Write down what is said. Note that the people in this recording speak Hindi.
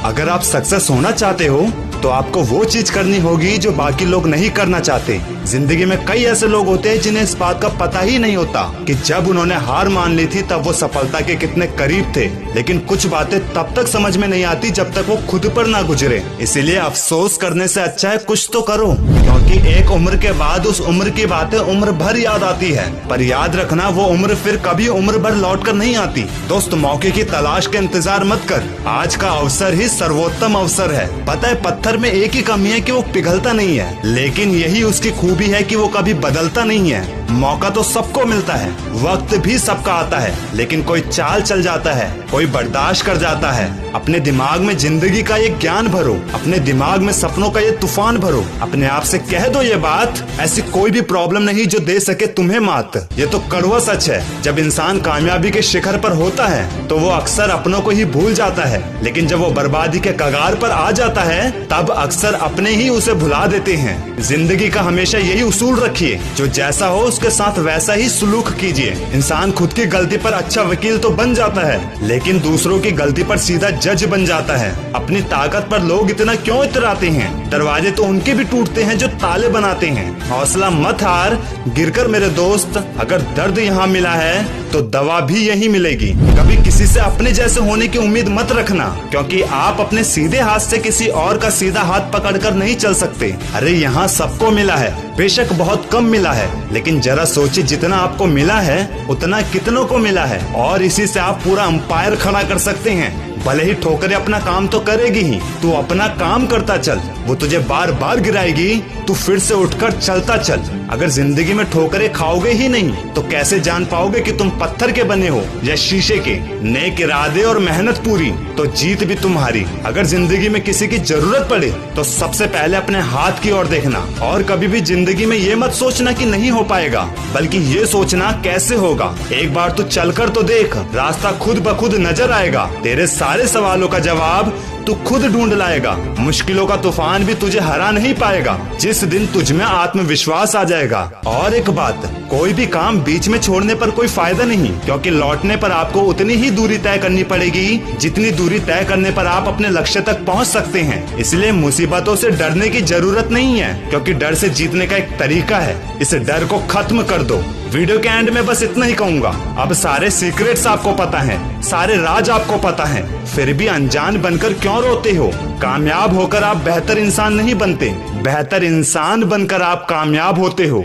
अगर आप सक्सेस होना चाहते हो तो आपको वो चीज करनी होगी जो बाकी लोग नहीं करना चाहते। जिंदगी में कई ऐसे लोग होते हैं जिन्हें इस बात का पता ही नहीं होता कि जब उन्होंने हार मान ली थी तब वो सफलता के कितने करीब थे। लेकिन कुछ बातें तब तक समझ में नहीं आती जब तक वो खुद पर ना गुजरे। इसीलिए अफसोस करने से अच्छा है कुछ तो करो, क्योंकि एक उम्र के बाद उस उम्र की बातें उम्र भर याद आती है। पर याद रखना, वो उम्र फिर कभी उम्र भर लौट कर नहीं आती। दोस्त, मौके की तलाश के इंतजार मत कर, आज का अवसर ही सर्वोत्तम अवसर है। पता है, पत्थर में एक ही कमी है कि वो पिघलता नहीं है, लेकिन यही उसकी खूबी है कि वो कभी बदलता नहीं है। मौका तो सबको मिलता है, वक्त भी सबका आता है, लेकिन कोई चाल चल जाता है, कोई बर्दाश्त कर जाता है। अपने दिमाग में जिंदगी का ये ज्ञान भरो, अपने दिमाग में सपनों का ये तूफान भरो। अपने आप से कह दो ये बात, ऐसी कोई भी प्रॉब्लम नहीं जो दे सके तुम्हें मात। ये तो कड़वा सच है, जब इंसान कामयाबी के शिखर पर होता है तो वो अक्सर अपनों को ही भूल जाता है, लेकिन जब वो बर्बादी के कगार पर आ जाता है तब अक्सर अपने ही उसे भुला देते हैं। जिंदगी का हमेशा यही उसूल रखिए, जो जैसा हो उसके साथ वैसा ही सुलूक कीजिए। इंसान खुद की गलती पर अच्छा वकील तो बन जाता है, लेकिन दूसरों की गलती पर सीधा जज बन जाता है। अपनी ताकत पर लोग इतना क्यों इतराते हैं? दरवाजे तो उनके भी टूटते हैं जो ताले बनाते हैं। हौसला मत हार, गिरकर मेरे दोस्त, अगर दर्द यहाँ मिला है तो दवा भी यही मिलेगी। कभी किसी से अपने जैसे होने की उम्मीद मत रखना, क्योंकि आप अपने सीधे हाथ से किसी और का सीधा हाथ पकड़कर नहीं चल सकते। अरे यहाँ सबको मिला है, बेशक बहुत कम मिला है, लेकिन जरा सोचिए जितना आपको मिला है उतना कितनों को मिला है, और इसी से आप पूरा अंपायर खड़ा कर सकते हैं। भले ही ठोकरें अपना काम तो करेगी ही, तू अपना काम करता चल, वो तुझे बार बार गिराएगी, तू फिर से उठकर चलता चल। अगर जिंदगी में ठोकरें खाओगे ही नहीं तो कैसे जान पाओगे कि तुम पत्थर के बने हो या शीशे के? नेक इरादे और मेहनत पूरी तो जीत भी तुम्हारी। अगर जिंदगी में किसी की जरूरत पड़े तो सबसे पहले अपने हाथ की ओर देखना, और कभी भी जिंदगी में ये मत सोचना कि नहीं हो पाएगा, बल्कि ये सोचना कैसे होगा। एक बार तू चलकर तो देख, रास्ता खुद ब खुद नजर आएगा। तेरे सारे सवालों का जवाब तू खुद ढूंढ लाएगा। मुश्किलों का तूफान भी तुझे हरा नहीं पाएगा जिस दिन तुझ में आत्मविश्वास आ जाएगा। और एक बात, कोई भी काम बीच में छोड़ने पर कोई फायदा नहीं, क्योंकि लौटने पर आपको उतनी ही दूरी तय करनी पड़ेगी जितनी दूरी तय करने पर आप अपने लक्ष्य तक पहुंच सकते हैं। इसलिए मुसीबतों से डरने की जरूरत नहीं है, क्योंकि डर से जीतने का एक तरीका है। इस डर को खत्म कर दो। वीडियो के एंड में बस इतना ही कहूंगा, अब सारे सीक्रेट्स आपको पता हैं, सारे राज आपको पता हैं, फिर भी अनजान बनकर क्यों रोते हो? कामयाब होकर आप बेहतर इंसान नहीं बनते, बेहतर इंसान बनकर आप कामयाब होते हो।